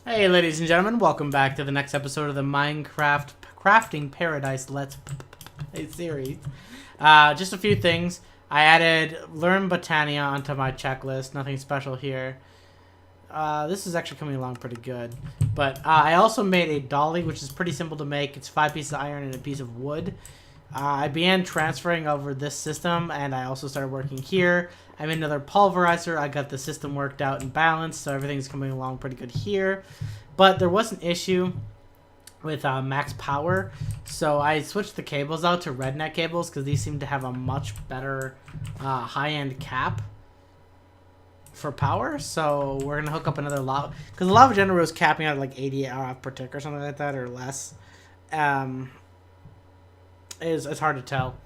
Hey ladies and gentlemen, welcome back to the next episode of the Minecraft Crafting Paradise Let's Play series. Just a few things. I added Learn Botania onto my checklist, nothing special here. This is actually coming along pretty good. But I also made a dolly, which is pretty simple to make. It's 5 pieces of iron and a piece of wood. I began transferring over this system, and I also started working here. I made another pulverizer. I got the system worked out and balanced, so everything's coming along pretty good here. But there was an issue with max power, so I switched the cables out to redneck cables because these seem to have a much better high-end cap for power. So we're gonna hook up another lava, because the lava generator was capping out at like 80 RF per tick or something like that, or less. It's hard to tell.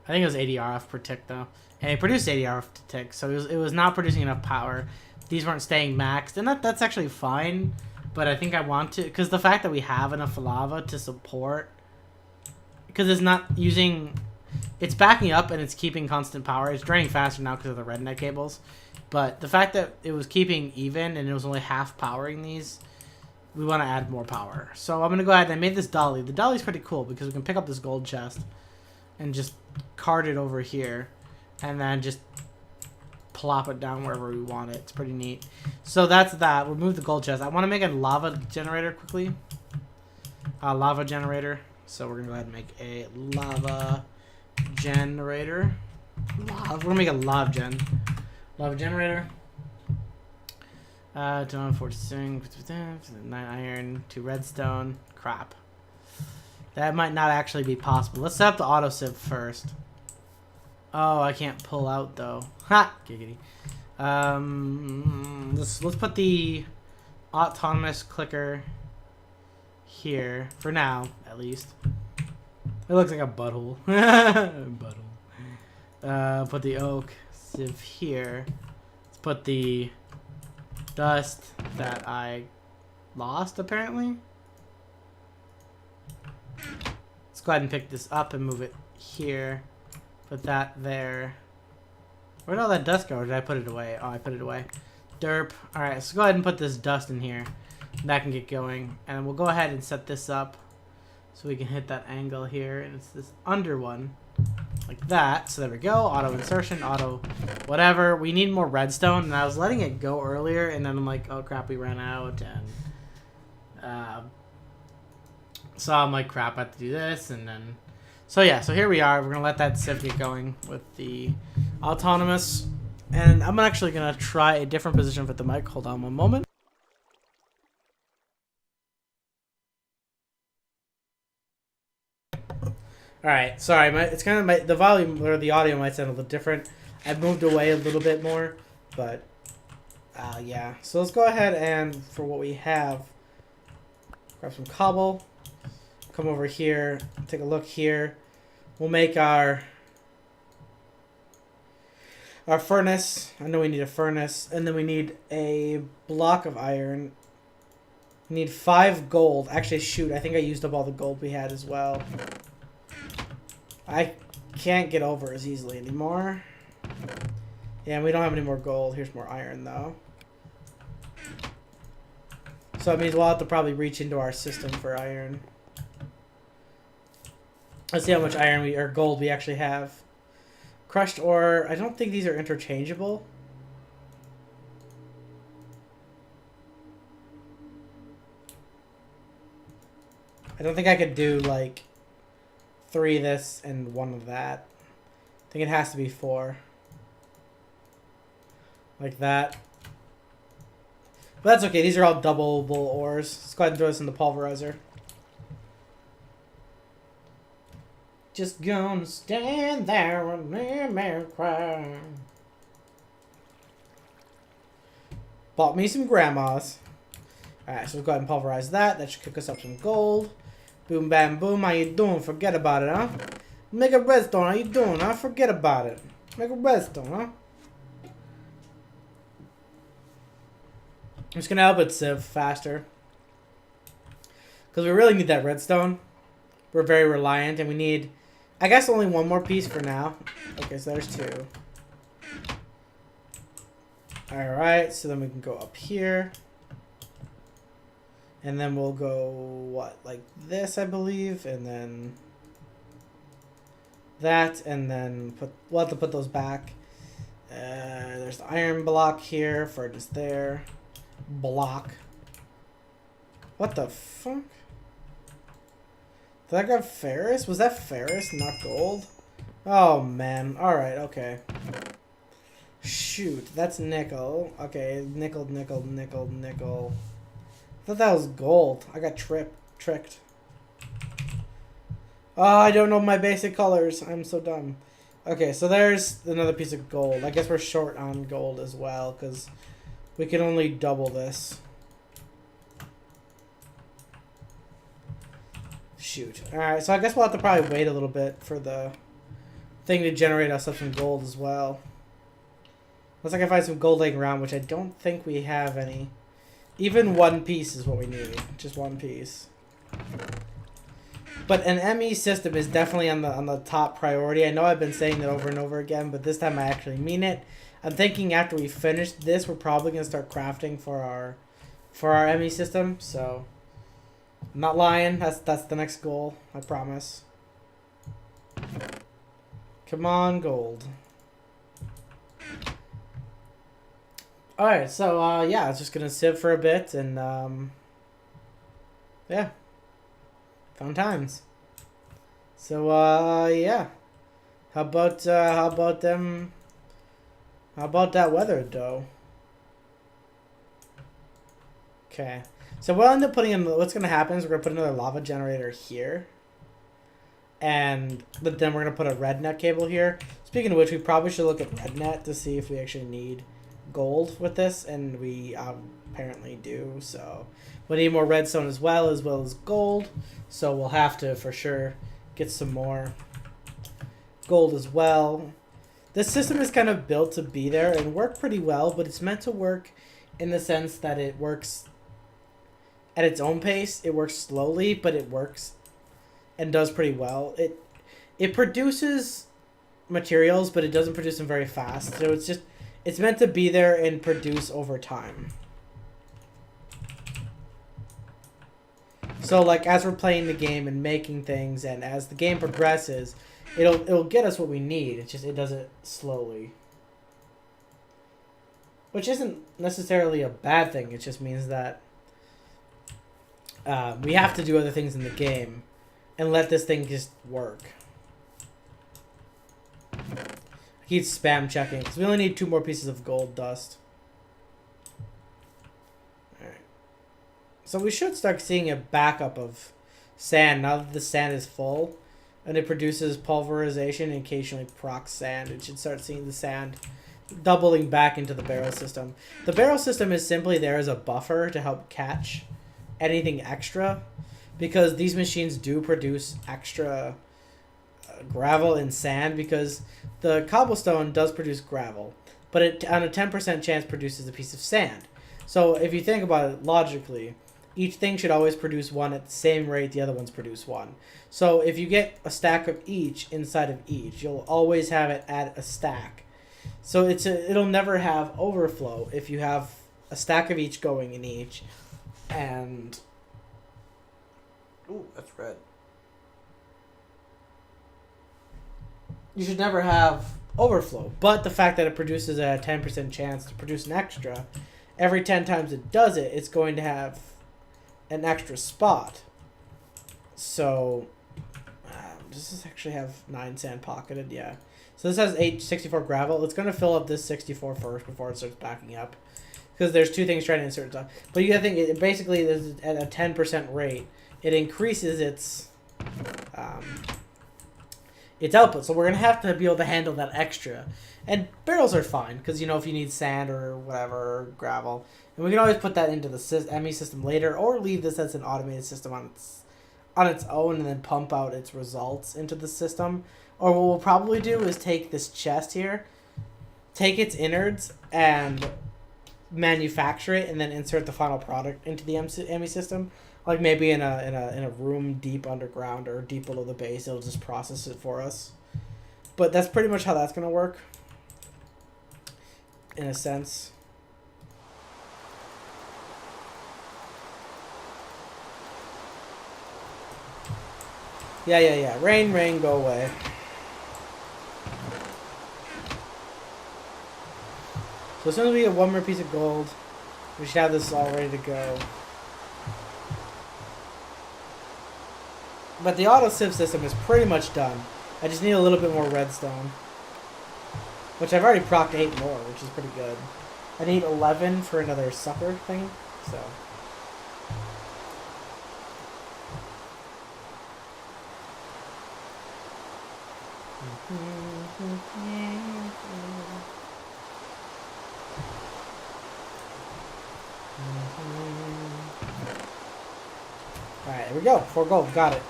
I think it was 80 RF per tick though, and it produced 80 RF per tick, so it was not producing enough power. These weren't staying maxed, and that's actually fine. But I think I want to, because the fact that we have enough lava to support, because it's not using, it's backing up and it's keeping constant power. It's draining faster now because of the redneck cables, but the fact that it was keeping even and it was only half powering these, we want to add more power. So I'm going to go ahead and I made this dolly. The dolly's pretty cool because we can pick up this gold chest and just cart it over here and then just plop it down wherever we want it. It's pretty neat. So that's that. We'll move the gold chest. I want to make a lava generator quickly. Lava generator. So we're going to go ahead and make a lava generator. We're going to make a lava generator. 246, 9 iron, 2 redstone. Crap. That might not actually be possible. Let's set up the auto sieve first. Oh, I can't pull out though. Ha! Giggity. Let's put the autonomous clicker here for now, at least. It looks like a butthole. Butthole. Put the oak sieve here. Let's put the dust that I lost apparently. Let's go ahead and pick this up and move it here. Put that there. Where'd all that dust go? Or did I put it away? Oh, I put it away. Derp. Alright, so go ahead and put this dust in here. That can get going. And we'll go ahead and set this up so we can hit that angle here. And it's this under one. Like that. So there we go. Auto insertion, auto whatever. We need more redstone. And I was letting it go earlier. And then I'm like, oh crap, we ran out. And so I'm like, crap, I have to do this. And then... So yeah, so here we are. We're going to let that sieve get going with the autonomous. And I'm actually going to try a different position for the mic. Hold on one moment. Alright, sorry. It's kind of the volume or the audio might sound a little different. I've moved away a little bit more. But, yeah. So let's go ahead and, for what we have, grab some cobble. Come over here. Take a look here. We'll make our furnace. I know we need a furnace. And then we need a block of iron. We need 5 gold. Actually, shoot. I think I used up all the gold we had as well. I can't get over as easily anymore. Yeah, we don't have any more gold. Here's more iron, though. So it means we'll have to probably reach into our system for iron. Let's see how much iron or gold we actually have. Crushed ore. I don't think these are interchangeable. I don't think I could do like 3 of this and 1 of that. I think it has to be 4. Like that. But that's okay. These are all doubleable ores. Let's go ahead and throw this in the pulverizer. Just gonna stand there and let me cry. Bought me some grandmas. Alright, so we'll go ahead and pulverize that. That should cook us up some gold. Boom, bam, boom. How you doing? Forget about it, huh? Make a redstone. How you doing, huh? Forget about it. Make a redstone, huh? I'm just gonna help it sieve faster. Because we really need that redstone. We're very reliant, and we need... I guess only 1 more piece for now. Okay, so there's 2. Alright, so then we can go up here. And then we'll go, what, like this, I believe, and then that, and then we'll have to put those back. There's the iron block here for just there. Block. What the fuck? Did I grab ferrous? Was that ferrous, not gold? Oh, man. Alright, okay. Shoot, that's nickel. Okay, nickel, nickel, nickel, nickel. I thought that was gold. I got tricked. Oh, I don't know my basic colors. I'm so dumb. Okay, so there's another piece of gold. I guess we're short on gold as well, because we can only double this. Shoot. Alright, so I guess we'll have to probably wait a little bit for the thing to generate us up some gold as well. Unless I can find some gold laying around, which I don't think we have any. Even one piece is what we need. Just one piece. But an ME system is definitely on the top priority. I know I've been saying that over and over again, but this time I actually mean it. I'm thinking after we finish this, we're probably gonna start crafting for our ME system. So I'm not lying. That's the next goal. I promise. Come on, gold. All right. So yeah, I was just gonna sieve for a bit and yeah. Fun times. So yeah. How about them? How about that weather though? Okay. So we'll end up putting in. What's gonna happen is we're gonna put another lava generator here, but then we're gonna put a rednet cable here. Speaking of which, we probably should look at rednet to see if we actually need gold with this, and we apparently do. So we need more redstone as well as gold. So we'll have to for sure get some more gold as well. This system is kind of built to be there and work pretty well, but it's meant to work in the sense that it works at its own pace. It works slowly, but it works and does pretty well. It produces materials, but it doesn't produce them very fast. So it's meant to be there and produce over time. So like as we're playing the game and making things, and as the game progresses, it'll get us what we need. It's just it does it slowly, which isn't necessarily a bad thing. It just means that we have to do other things in the game and let this thing just work. I keep spam checking because we only need 2 more pieces of gold dust. Alright. So we should start seeing a backup of sand now that the sand is full and it produces pulverization and occasionally procs sand. It should start seeing the sand doubling back into the barrel system. The barrel system is simply there as a buffer to help catch anything extra, because these machines do produce extra gravel and sand, because the cobblestone does produce gravel, but it on a 10% chance produces a piece of sand. So if you think about it logically, each thing should always produce one at the same rate the other ones produce one. So if you get a stack of each inside of each, you'll always have it at a stack. So it'll never have overflow if you have a stack of each going in each. And ooh, that's red. You should never have overflow. But the fact that it produces a 10% chance to produce an extra, every 10 times it does it, it's going to have an extra spot. So does this actually have 9 sand pocketed? Yeah. So this has 64 gravel. It's going to fill up this 64 first before it starts backing up, because there's 2 things trying to insert stuff. But you gotta think, it basically is at a 10% rate, it increases its output. So we're gonna have to be able to handle that extra. And barrels are fine, because you know, if you need sand or whatever, or gravel, and we can always put that into the ME system later, or leave this as an automated system on its own and then pump out its results into the system. Or what we'll probably do is take this chest here, take its innards and manufacture it, and then insert the final product into the ME system. Like maybe in a room deep underground or deep below the base, it'll just process it for us. But that's pretty much how that's gonna work, in a sense. Yeah. Rain, go away. So as soon as we get one more piece of gold, we should have this all ready to go. But the auto sieve system is pretty much done. I just need a little bit more redstone. Which I've already procced 8 more, which is pretty good. I need 11 for another sucker thing, so... Alright, there we go. 4 gold. Got it.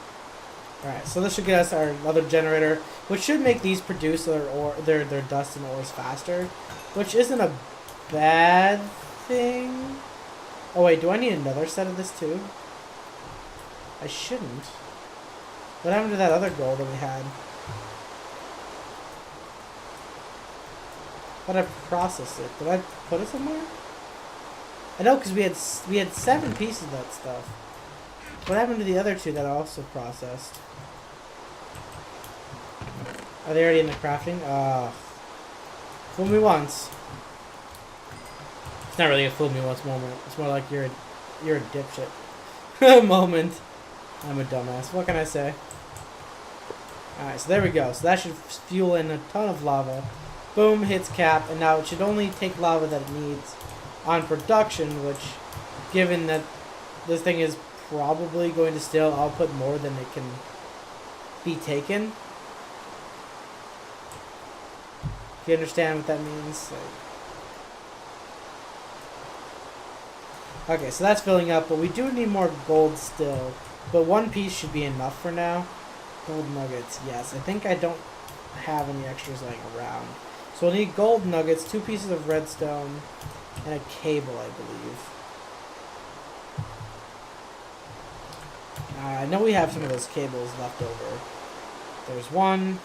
Alright, so this should get us our other generator, which should make these produce their dust and ores faster, which isn't a bad thing. Oh wait, do I need another set of this too? I shouldn't. What happened to that other gold that we had? But I processed it. Did I put it somewhere? I know, because we had 7 pieces of that stuff. What happened to the other 2 that I also processed? Are they already in the crafting? Fool me once. It's not really a fool me once moment. It's more like you're a dipshit moment. I'm a dumbass. What can I say? Alright, so there we go. So that should fuel in a ton of lava. Boom, hits cap, and now it should only take lava that it needs on production, which, given that this thing is probably going to still output more than it can be taken. If you understand what that means. Okay, so that's filling up, but we do need more gold still. But 1 piece should be enough for now. Gold nuggets, yes. I think I don't have any extras lying around. So we'll need gold nuggets, 2 pieces of redstone, and a cable, I believe. I know we have some of those cables left over. There's 1.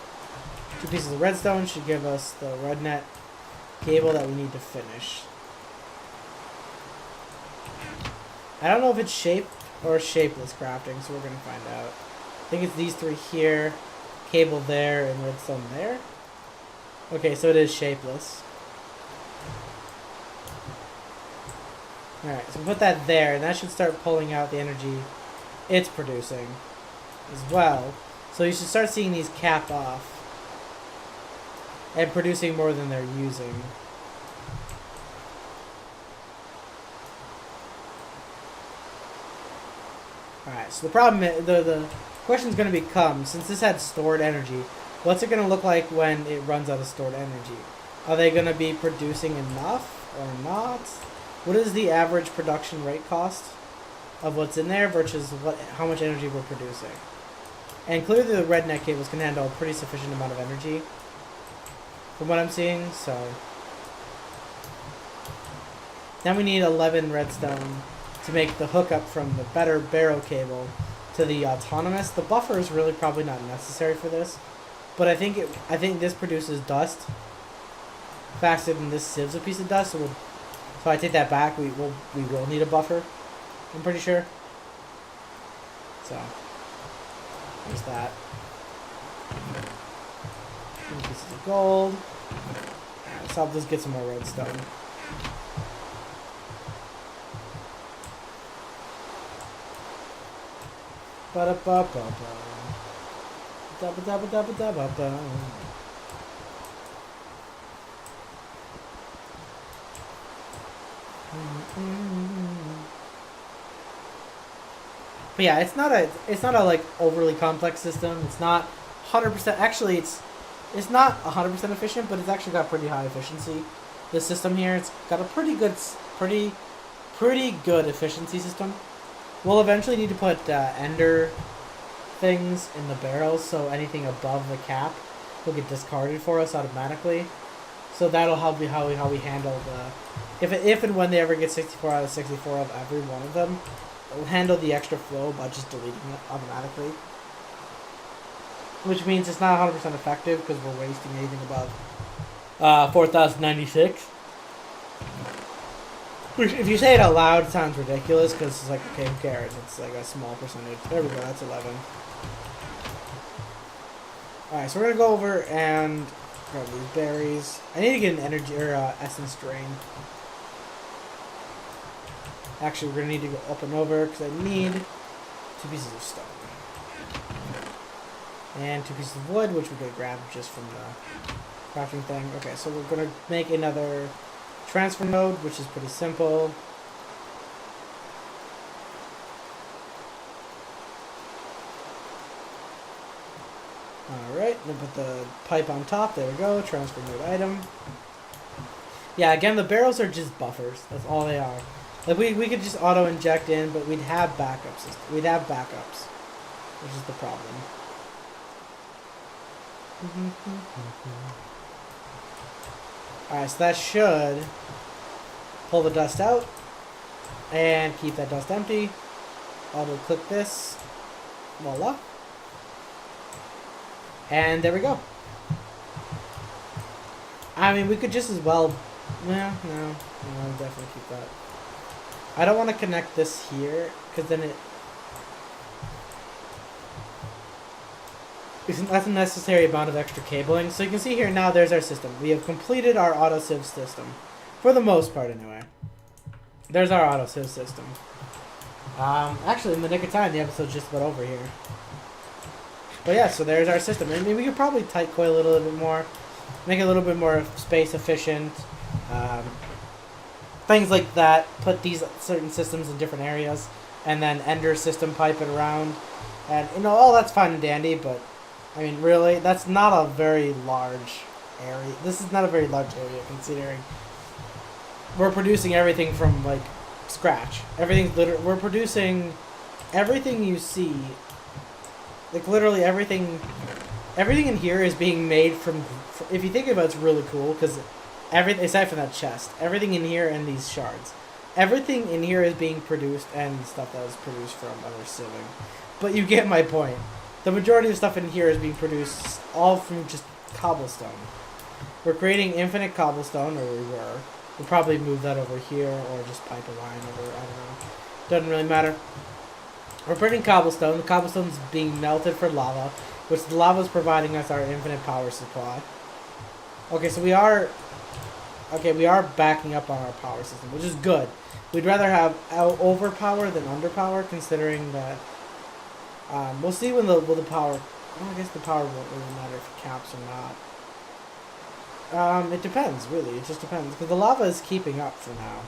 2 pieces of redstone should give us the red net cable that we need to finish. I don't know if it's shaped or shapeless crafting, so we're going to find out. I think it's these 3 here, cable there, and redstone there. Okay, so it is shapeless. Alright, so put that there, and that should start pulling out the energy it's producing as well. So you should start seeing these cap off and producing more than they're using. Alright, so the problem is, the question's going to become, since this had stored energy, what's it going to look like when it runs out of stored energy? Are they going to be producing enough or not? What is the average production rate cost of what's in there versus how much energy we're producing? And clearly the red net cables can handle a pretty sufficient amount of energy from what I'm seeing, so... Then we need 11 redstone to make the hookup from the better barrel cable to the autonomous. The buffer is really probably not necessary for this, but I think this produces dust faster than this sieves a piece of dust. So I take that back. We will need a buffer, I'm pretty sure. So there's that. 2 pieces of gold. Let's help us get some more redstone. But yeah, it's not a like overly complex system. It's not 100%. Actually, it's not 100% efficient, but it's actually got pretty high efficiency. This system here, it's got a pretty good efficiency system. We'll eventually need to put ender things in the barrels, so anything above the cap will get discarded for us automatically. So that'll help how we handle the if and when they ever get 64 out of 64 of every one of them, it'll handle the extra flow by just deleting it automatically. Which means it's not 100% effective because we're wasting anything above 4,096. Which, if you say it out loud, it sounds ridiculous because it's like, okay, who cares? It's like a small percentage. There we go, that's 11. Alright, so we're gonna go over and grab these berries. I need to get an energy or essence drain. Actually, we're gonna need to go up and over because I need 2 pieces of stone. And 2 pieces of wood, which we're gonna grab just from the crafting thing. Okay, so we're gonna make another transfer node, which is pretty simple. Alright, then put the pipe on top. There we go. Transfer node item. Yeah, again, the barrels are just buffers. That's all they are. Like, we could just auto-inject in, but we'd have backups. We'd have backups, which is the problem. Alright, so that should pull the dust out and keep that dust empty. Auto-click this. Voila. And there we go. I mean, we could just as well... No, definitely keep that. I don't want to connect this here, because then that's a necessary amount of extra cabling. So you can see here now there's our system. We have completed our auto-sieve system. For the most part, anyway. There's our auto-sieve system. Actually, in the nick of time, the episode's just about over here. But yeah, so there's our system. I mean, we could probably tight coil it a little bit more. Make it a little bit more space efficient. Things like that. Put these certain systems in different areas. And then ender system pipe it around. And, you know, all that's fine and dandy, but... I mean, really, that's not a very large area. This is not a very large area, considering we're producing everything from, like, scratch. Everything's literally... We're producing everything you see... Like, literally everything in here is being made from... If you think about it, it's really cool, because everything, aside from that chest, everything in here and these shards, everything in here is being produced, and stuff that was produced from other sieving. But you get my point. The majority of stuff in here is being produced all from just cobblestone. We're creating infinite cobblestone, or we were. We'll probably move that over here, or just pipe a line over, I don't know. Doesn't really matter. We're putting cobblestone. The cobblestone's being melted for lava, which the lava is providing us our infinite power supply. Okay, so we are backing up on our power system, which is good. We'd rather have overpower than underpower, considering that we'll see when the power. Well, I guess the power won't really matter if it caps or not. It depends, really. It just depends, because the lava is keeping up for now.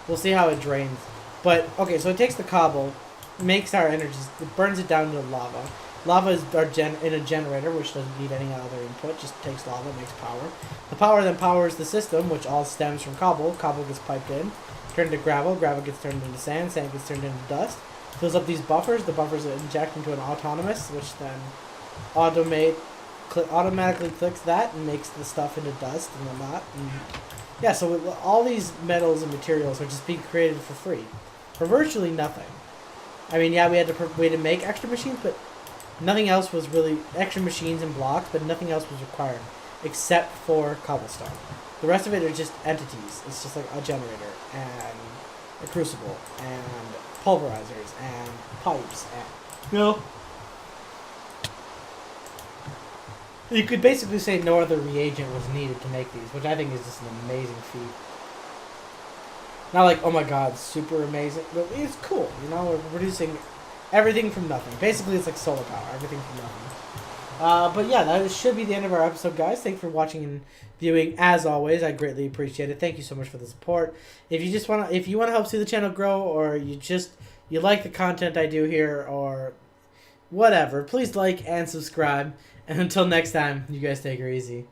We'll see how it drains. But, okay, so it takes the cobble, makes our energy, it burns it down to lava. Lava is in a generator, which doesn't need any other input, just takes lava, makes power. The power then powers the system, which all stems from cobble. Cobble gets piped in, turned into gravel, gravel gets turned into sand, sand gets turned into dust. Fills up these buffers, the buffers inject into an autonomous, which then automatically clicks that and makes the stuff into dust and whatnot. And yeah, so all these metals and materials are just being created for free. For virtually nothing. I mean, yeah, we had to make extra machines, but nothing else was really... Extra machines and blocks, but nothing else was required. Except for cobblestone. The rest of it are just entities. It's just like a generator, and a crucible, and pulverizers, and pipes, and... You know? You could basically say no other reagent was needed to make these, which I think is just an amazing feat. Not like, oh my god, super amazing, but it's cool, you know, we're producing everything from nothing. Basically, it's like solar power, everything from nothing. But yeah, that should be the end of our episode, guys. Thanks for watching and viewing, as always. I greatly appreciate it. Thank you so much for the support. If you want to help see the channel grow, or you like the content I do here, or whatever, please like and subscribe. And until next time, you guys take her easy.